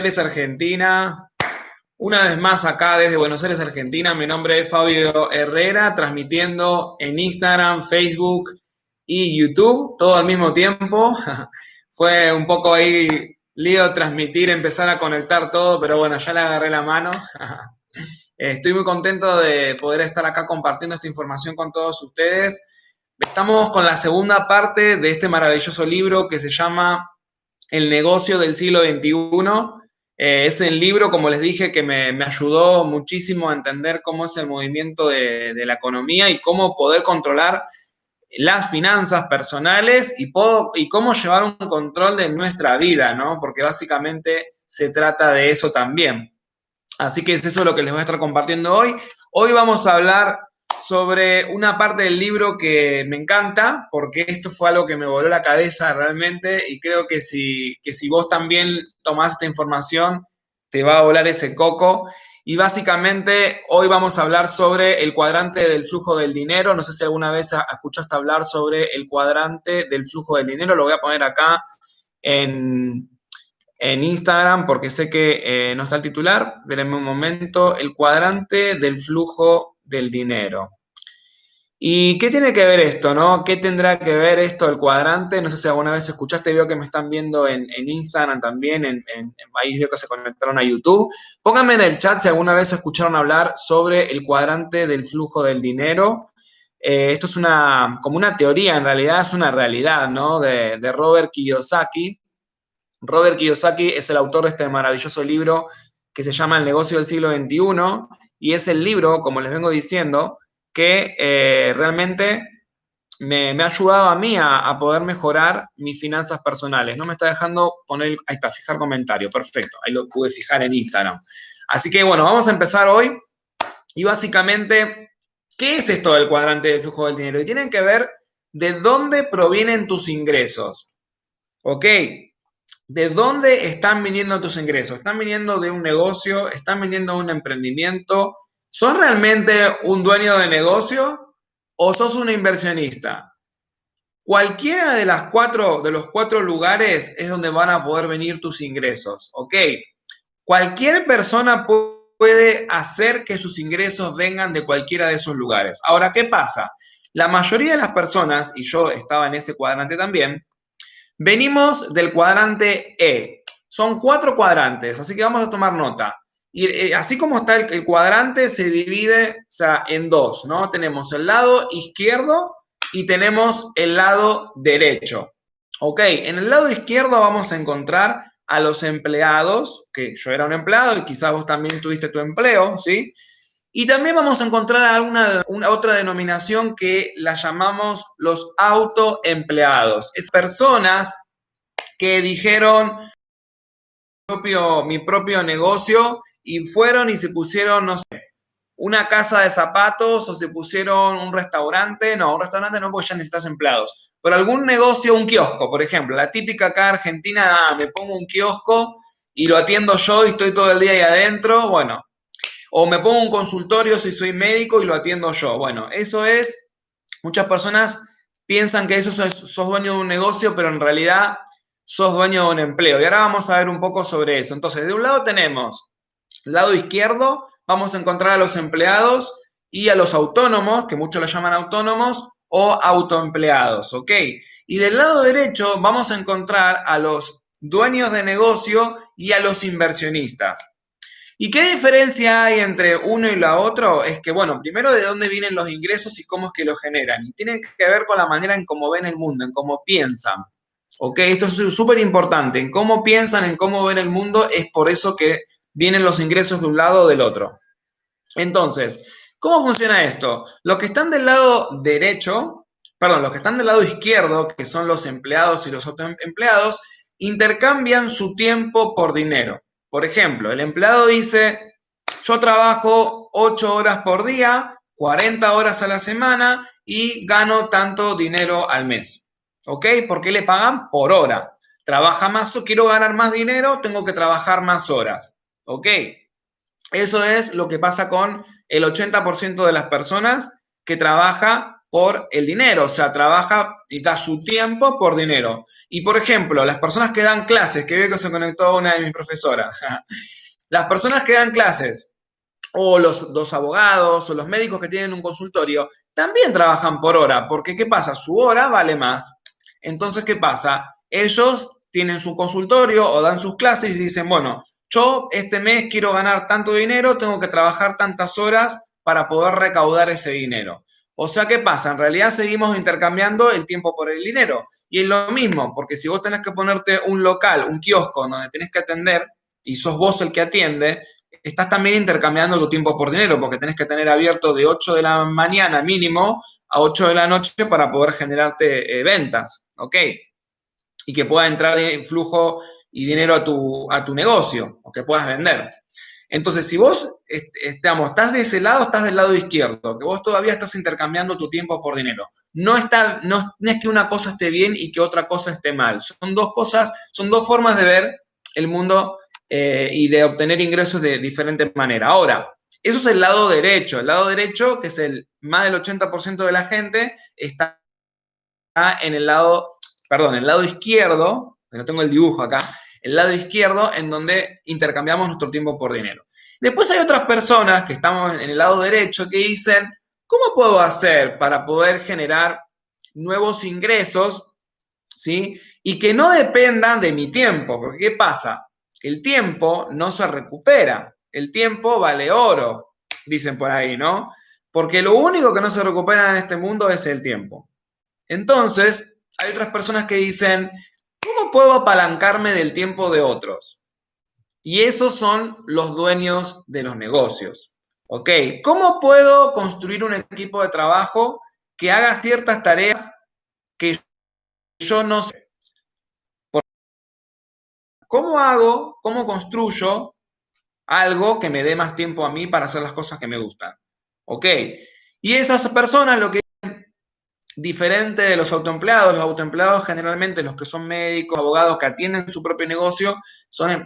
Aires, Argentina. Una vez más acá desde Buenos Aires, Argentina. Mi nombre es Fabio Herrera, transmitiendo en Instagram, Facebook y YouTube todo al mismo tiempo. Fue un poco ahí lío transmitir, empezar a conectar todo, pero bueno, ya le agarré la mano. Estoy muy contento de poder estar acá compartiendo esta información con todos ustedes. Estamos con la segunda parte de este maravilloso libro que se llama El negocio del siglo XXI. Es el libro, como les dije, que me ayudó muchísimo a entender cómo es el movimiento de la economía y cómo poder controlar las finanzas personales y cómo llevar un control de nuestra vida, ¿no? Porque básicamente se trata de eso también. Así que es eso lo que les voy a estar compartiendo hoy. Hoy vamos a hablar sobre una parte del libro que me encanta, porque esto fue algo que me voló la cabeza realmente y creo que si vos también tomás esta información, te va a volar ese coco. Y básicamente hoy vamos a hablar sobre el cuadrante del flujo del dinero. No sé si alguna vez escuchaste hablar sobre el cuadrante del flujo del dinero. Lo voy a poner acá en, en Instagram porque sé que no está el titular. Denme un momento. El cuadrante del flujo del dinero. ¿Y qué tiene que ver esto, no? ¿Qué tendrá que ver esto del cuadrante? No sé si alguna vez escuchaste, veo que me están viendo en Instagram también, ahí veo que se conectaron a YouTube. Pónganme en el chat si alguna vez escucharon hablar sobre el cuadrante del flujo del dinero. Esto es como una teoría, en realidad es una realidad, ¿no? De Robert Kiyosaki. Robert Kiyosaki es el autor de este maravilloso libro que se llama El negocio del siglo XXI y es el libro, como les vengo diciendo, que realmente me ha ayudado a mí a poder mejorar mis finanzas personales. No me está dejando poner, ahí está, fijar comentario, perfecto, ahí lo pude fijar en Instagram. Así que bueno, vamos a empezar hoy y básicamente, ¿qué es esto del cuadrante del flujo del dinero? Y tienen que ver de dónde provienen tus ingresos, ¿ok? ¿De dónde están viniendo tus ingresos? ¿Están viniendo de un negocio? ¿Están viniendo de un emprendimiento? ¿Sos realmente un dueño de negocio o sos un inversionista? Cualquiera de los cuatro lugares es donde van a poder venir tus ingresos, ¿ok? Cualquier persona puede hacer que sus ingresos vengan de cualquiera de esos lugares. Ahora, ¿qué pasa? La mayoría de las personas, y yo estaba en ese cuadrante también, venimos del cuadrante E. Son 4 cuadrantes, así que vamos a tomar nota. Y así como está el cuadrante, se divide, o sea, en dos, ¿no? Tenemos el lado izquierdo y tenemos el lado derecho. Ok, en el lado izquierdo vamos a encontrar a los empleados, que yo era un empleado y quizás vos también tuviste tu empleo, ¿sí? Y también vamos a encontrar una otra denominación que la llamamos los autoempleados. Es personas que dijeron mi propio negocio y fueron y se pusieron, no sé, una casa de zapatos o se pusieron un restaurante. No, un restaurante no, porque ya necesitas empleados. Pero algún negocio, un kiosco, por ejemplo. La típica acá en Argentina, me pongo un kiosco y lo atiendo yo y estoy todo el día ahí adentro. Bueno, o me pongo un consultorio si soy médico y lo atiendo yo. Bueno, eso es, muchas personas piensan que eso sos dueño de un negocio, pero en realidad sos dueño de un empleo. Y ahora vamos a ver un poco sobre eso. Entonces, de un lado tenemos, el lado izquierdo, vamos a encontrar a los empleados y a los autónomos, que muchos lo llaman autónomos, o autoempleados, ¿ok? Y del lado derecho vamos a encontrar a los dueños de negocio y a los inversionistas. ¿Y qué diferencia hay entre uno y la otro? Es que, bueno, primero de dónde vienen los ingresos y cómo es que los generan. Y tiene que ver con la manera en cómo ven el mundo, en cómo piensan. ¿Ok? Esto es súper importante. En cómo piensan, en cómo ven el mundo, es por eso que vienen los ingresos de un lado o del otro. Entonces, ¿cómo funciona esto? Los que están del lado derecho, perdón, los que están del lado izquierdo, que son los empleados y los autoempleados, intercambian su tiempo por dinero. Por ejemplo, el empleado dice, yo trabajo 8 horas por día, 40 horas a la semana y gano tanto dinero al mes. ¿Ok? Porque le pagan por hora. Trabaja más, quiero ganar más dinero, tengo que trabajar más horas. ¿Ok? Eso es lo que pasa con el 80% de las personas que trabaja por el dinero, o sea, trabaja y da su tiempo por dinero. Y, por ejemplo, las personas que dan clases, que veo que se conectó una de mis profesoras, las personas que dan clases, o los abogados, o los médicos que tienen un consultorio, también trabajan por hora, porque ¿qué pasa? Su hora vale más. Entonces, ¿qué pasa? Ellos tienen su consultorio o dan sus clases y dicen, bueno, yo este mes quiero ganar tanto dinero, tengo que trabajar tantas horas para poder recaudar ese dinero. O sea, ¿qué pasa? En realidad seguimos intercambiando el tiempo por el dinero. Y es lo mismo, porque si vos tenés que ponerte un local, un kiosco donde tenés que atender y sos vos el que atiende, estás también intercambiando tu tiempo por dinero, porque tenés que tener abierto de 8 de la mañana mínimo a 8 de la noche para poder generarte ventas, ¿ok? Y que pueda entrar flujo y dinero a tu negocio, o que puedas vender. Entonces, si vos estás de ese lado, estás del lado izquierdo, que vos todavía estás intercambiando tu tiempo por dinero. No es que una cosa esté bien y que otra cosa esté mal. Son dos cosas, son dos formas de ver el mundo y de obtener ingresos de diferente manera. Ahora, eso es el lado derecho. El lado derecho, que es más del 80% de la gente, está en el lado izquierdo, que no tengo el dibujo acá, el lado izquierdo en donde intercambiamos nuestro tiempo por dinero. Después hay otras personas que estamos en el lado derecho que dicen, ¿cómo puedo hacer para poder generar nuevos ingresos, ¿sí? Y que no dependan de mi tiempo? Porque ¿qué pasa? El tiempo no se recupera, el tiempo vale oro, dicen por ahí, ¿no? Porque lo único que no se recupera en este mundo es el tiempo. Entonces, hay otras personas que dicen, ¿cómo puedo apalancarme del tiempo de otros? Y esos son los dueños de los negocios. ¿Ok? ¿Cómo puedo construir un equipo de trabajo que haga ciertas tareas que yo no sé? ¿Cómo construyo algo que me dé más tiempo a mí para hacer las cosas que me gustan? ¿Ok? Y esas personas lo que diferente de los autoempleados generalmente los que son médicos, abogados que atienden su propio negocio, son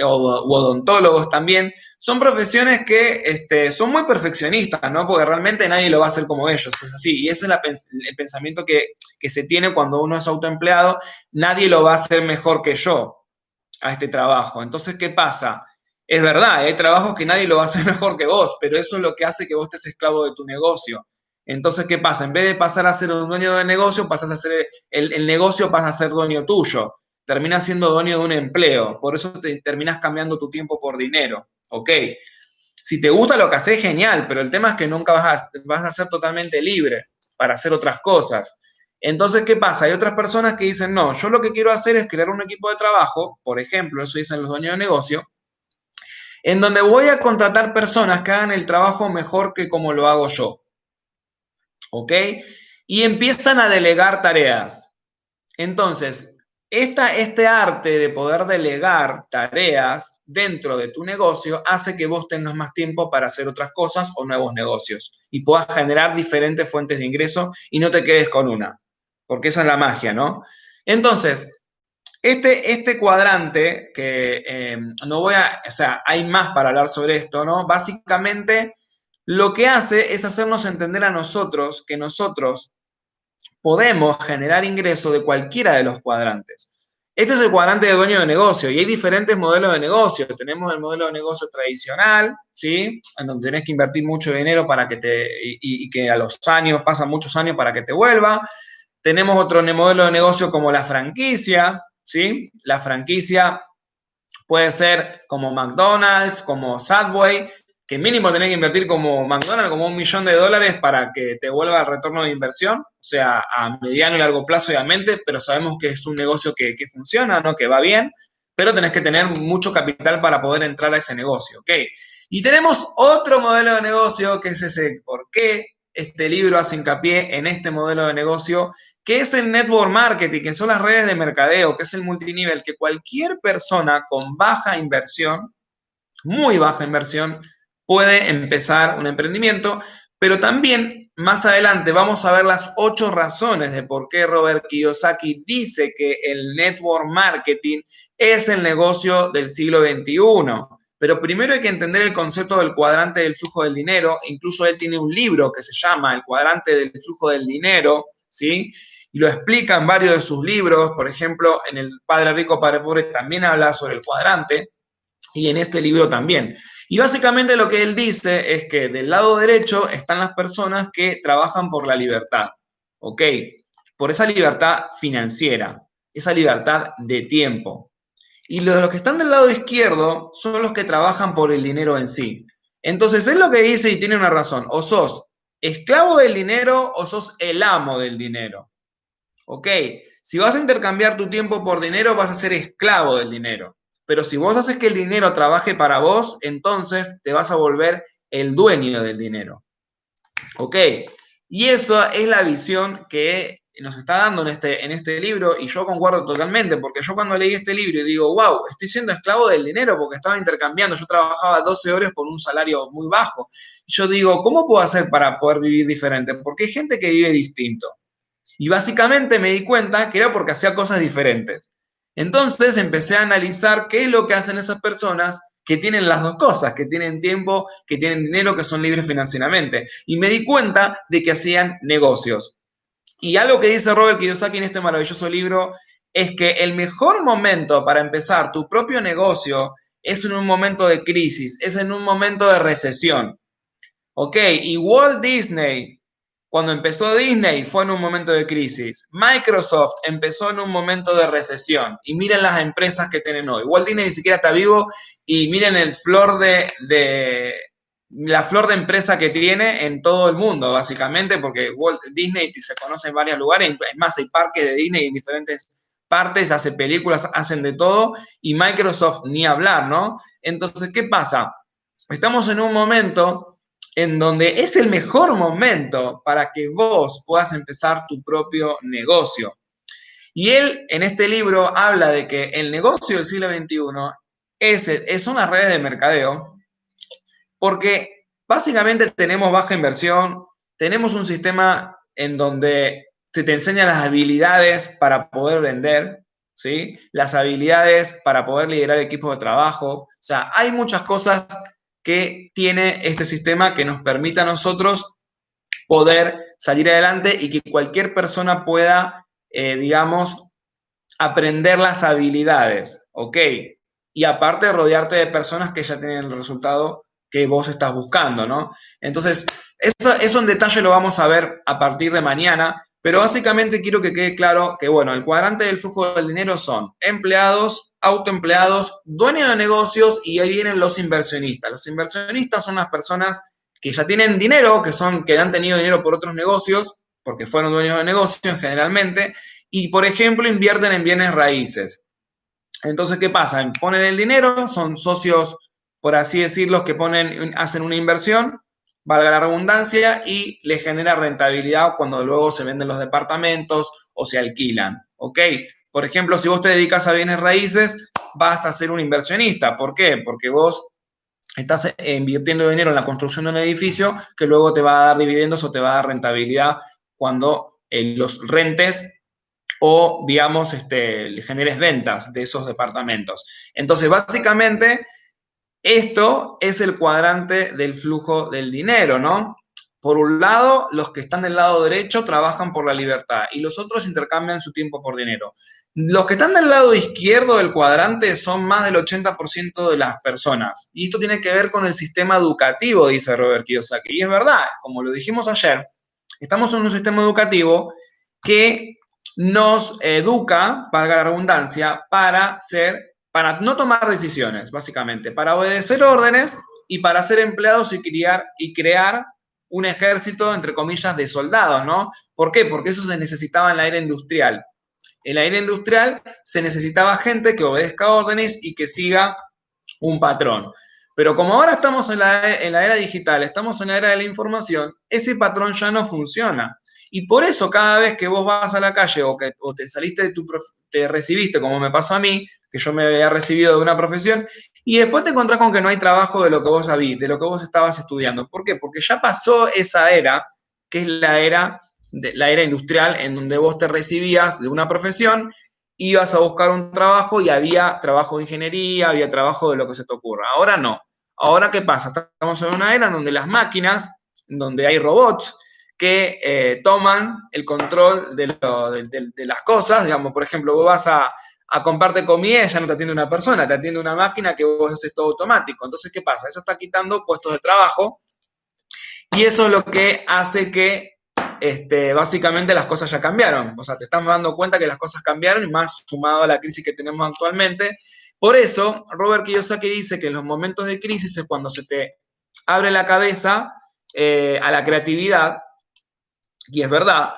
o odontólogos también, son profesiones que son muy perfeccionistas, ¿no? Porque realmente nadie lo va a hacer como ellos, es así. Y ese es el pensamiento que se tiene cuando uno es autoempleado, nadie lo va a hacer mejor que yo a este trabajo. Entonces, ¿qué pasa? Es verdad, hay trabajos que nadie lo va a hacer mejor que vos, pero eso es lo que hace que vos estés esclavo de tu negocio. Entonces, ¿qué pasa? En vez de pasar a ser un dueño de negocio, pasas a ser el negocio pasa a ser dueño tuyo. Terminas siendo dueño de un empleo. Por eso te terminas cambiando tu tiempo por dinero. ¿Ok? Si te gusta lo que haces, genial, pero el tema es que nunca vas a ser totalmente libre para hacer otras cosas. Entonces, ¿qué pasa? Hay otras personas que dicen, no, yo lo que quiero hacer es crear un equipo de trabajo, por ejemplo, eso dicen los dueños de negocio, en donde voy a contratar personas que hagan el trabajo mejor que como lo hago yo. ¿Ok? Y empiezan a delegar tareas. Entonces, este arte de poder delegar tareas dentro de tu negocio hace que vos tengas más tiempo para hacer otras cosas o nuevos negocios y puedas generar diferentes fuentes de ingreso y no te quedes con una, porque esa es la magia, ¿no? Entonces, este cuadrante, que no voy a, o sea, hay más para hablar sobre esto, ¿no? Básicamente, lo que hace es hacernos entender a nosotros que nosotros podemos generar ingresos de cualquiera de los cuadrantes. Este es el cuadrante de dueño de negocio y hay diferentes modelos de negocio. Tenemos el modelo de negocio tradicional, ¿sí? En donde tenés que invertir mucho dinero para que y que a los años, pasan muchos años para que te vuelva. Tenemos otro modelo de negocio como la franquicia, ¿sí? La franquicia puede ser como McDonald's, como Subway, que mínimo tenés que invertir como McDonald's, como $1.000.000 para que te vuelva el retorno de inversión, o sea, a mediano y largo plazo, obviamente, pero sabemos que es un negocio que funciona, ¿no? Que va bien, pero tenés que tener mucho capital para poder entrar a ese negocio, ¿ok? Y tenemos otro modelo de negocio, que es ese, ¿por qué este libro hace hincapié en este modelo de negocio? Que es el network marketing, que son las redes de mercadeo, que es el multinivel, que cualquier persona con baja inversión, muy baja inversión, puede empezar un emprendimiento, pero también más adelante vamos a ver las 8 razones de por qué Robert Kiyosaki dice que el network marketing es el negocio del siglo XXI. Pero primero hay que entender el concepto del cuadrante del flujo del dinero. Incluso él tiene un libro que se llama El cuadrante del flujo del dinero, ¿sí? y lo explica en varios de sus libros. Por ejemplo, en El Padre Rico, Padre Pobre también habla sobre el cuadrante, y en este libro también. Y básicamente lo que él dice es que del lado derecho están las personas que trabajan por la libertad, ¿ok? Por esa libertad financiera, esa libertad de tiempo. Y los que están del lado izquierdo son los que trabajan por el dinero en sí. Entonces, es lo que dice y tiene una razón. O sos esclavo del dinero o sos el amo del dinero. ¿Ok? Si vas a intercambiar tu tiempo por dinero, vas a ser esclavo del dinero. Pero si vos haces que el dinero trabaje para vos, entonces te vas a volver el dueño del dinero. ¿Ok? Y eso es la visión que nos está dando en este libro, y yo concuerdo totalmente, porque yo cuando leí este libro y digo, wow, estoy siendo esclavo del dinero porque estaba intercambiando, yo trabajaba 12 horas por un salario muy bajo. Yo digo, ¿cómo puedo hacer para poder vivir diferente? Porque hay gente que vive distinto. Y básicamente me di cuenta que era porque hacía cosas diferentes. Entonces empecé a analizar qué es lo que hacen esas personas que tienen las dos cosas, que tienen tiempo, que tienen dinero, que son libres financieramente. Y me di cuenta de que hacían negocios. Y algo que dice Robert Kiyosaki en este maravilloso libro es que el mejor momento para empezar tu propio negocio es en un momento de crisis, es en un momento de recesión. Ok, y Walt Disney, cuando empezó Disney, fue en un momento de crisis. Microsoft empezó en un momento de recesión. Y miren las empresas que tienen hoy. Walt Disney ni siquiera está vivo, y miren el flor la flor de empresa que tiene en todo el mundo, básicamente, porque Walt Disney se conoce en varios lugares. Es más, hay parques de Disney en diferentes partes, hace películas, hacen de todo, y Microsoft ni hablar, ¿no? Entonces, ¿qué pasa? Estamos en un momento en donde es el mejor momento para que vos puedas empezar tu propio negocio. Y él en este libro habla de que el negocio del siglo XXI son las redes de mercadeo, porque básicamente tenemos baja inversión, tenemos un sistema en donde se te enseñan las habilidades para poder vender, ¿sí? Las habilidades para poder liderar equipos de trabajo. O sea, hay muchas cosas que tiene este sistema que nos permite a nosotros poder salir adelante y que cualquier persona pueda, digamos, aprender las habilidades, ¿ok? Y aparte rodearte de personas que ya tienen el resultado que vos estás buscando, ¿no? Entonces, eso en detalle lo vamos a ver a partir de mañana, pero básicamente quiero que quede claro que, bueno, el cuadrante del flujo del dinero son empleados, autoempleados, dueños de negocios, y ahí vienen los inversionistas. Los inversionistas son las personas que ya tienen dinero, que han tenido dinero por otros negocios, porque fueron dueños de negocios generalmente, y, por ejemplo, invierten en bienes raíces. Entonces, ¿qué pasa? Ponen el dinero, son socios, por así decirlo, que hacen una inversión, valga la redundancia, y les genera rentabilidad cuando luego se venden los departamentos o se alquilan, ¿ok? Por ejemplo, si vos te dedicas a bienes raíces, vas a ser un inversionista. ¿Por qué? Porque vos estás invirtiendo dinero en la construcción de un edificio que luego te va a dar dividendos o te va a dar rentabilidad cuando los rentes o, digamos, le generes ventas de esos departamentos. Entonces, básicamente, esto es el cuadrante del flujo del dinero, ¿no? Por un lado, los que están del lado derecho trabajan por la libertad y los otros intercambian su tiempo por dinero. Los que están del lado izquierdo del cuadrante son más del 80% de las personas. Y esto tiene que ver con el sistema educativo, dice Robert Kiyosaki. Y es verdad, como lo dijimos ayer, estamos en un sistema educativo que nos educa, valga la redundancia, para no tomar decisiones, básicamente, para obedecer órdenes y para ser empleados y crear un ejército, entre comillas, de soldados, ¿no? ¿Por qué? Porque eso se necesitaba en la era industrial. En la era industrial se necesitaba gente que obedezca órdenes y que siga un patrón. Pero como ahora estamos en la era digital, estamos en la era de la información, ese patrón ya no funciona. Y por eso cada vez que vos vas a la calle o te saliste te recibiste, como me pasó a mí, que yo me había recibido de una profesión, y después te encontrás con que no hay trabajo de lo que vos sabías, de lo que vos estabas estudiando. ¿Por qué? Porque ya pasó esa era, que es la era industrial, en donde vos te recibías de una profesión, ibas a buscar un trabajo y había trabajo de ingeniería, había trabajo de lo que se te ocurra. Ahora no. Ahora, ¿qué pasa? Estamos en una era en donde las máquinas, donde hay robots que toman el control de las cosas. Digamos, por ejemplo, vos vas a comprarte comida y ya no te atiende una persona, te atiende una máquina que vos haces todo automático. Entonces, ¿qué pasa? Eso está quitando puestos de trabajo y eso es lo que hace que básicamente las cosas ya cambiaron. O sea, te estamos dando cuenta que las cosas cambiaron y más sumado a la crisis que tenemos actualmente. Por eso, Robert Kiyosaki dice que en los momentos de crisis es cuando se te abre la cabeza a la creatividad, y es verdad,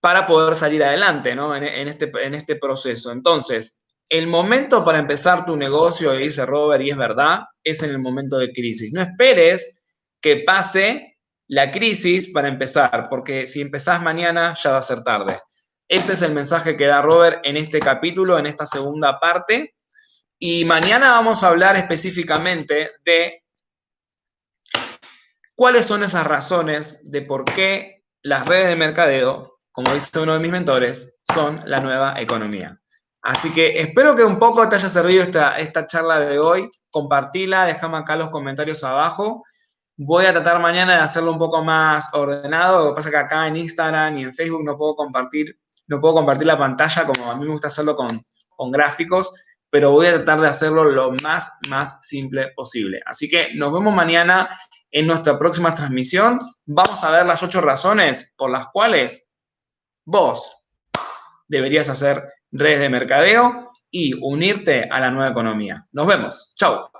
para poder salir adelante, ¿no? En este proceso. Entonces, el momento para empezar tu negocio, dice Robert, y es verdad, es en el momento de crisis. No esperes que pase la crisis para empezar, porque si empezás mañana ya va a ser tarde. Ese es el mensaje que da Robert en este capítulo, en esta segunda parte. Y mañana vamos a hablar específicamente de cuáles son esas razones de por qué las redes de mercadeo, como dice uno de mis mentores, son la nueva economía. Así que espero que un poco te haya servido esta charla de hoy. Compartila, déjame acá los comentarios abajo. Voy a tratar mañana de hacerlo un poco más ordenado. Lo que pasa es que acá en Instagram y en Facebook no puedo compartir la pantalla como a mí me gusta hacerlo con gráficos, pero voy a tratar de hacerlo lo más simple posible. Así que nos vemos mañana en nuestra próxima transmisión. Vamos a ver las 8 razones por las cuales vos deberías hacer redes de mercadeo y unirte a la nueva economía. Nos vemos. Chau.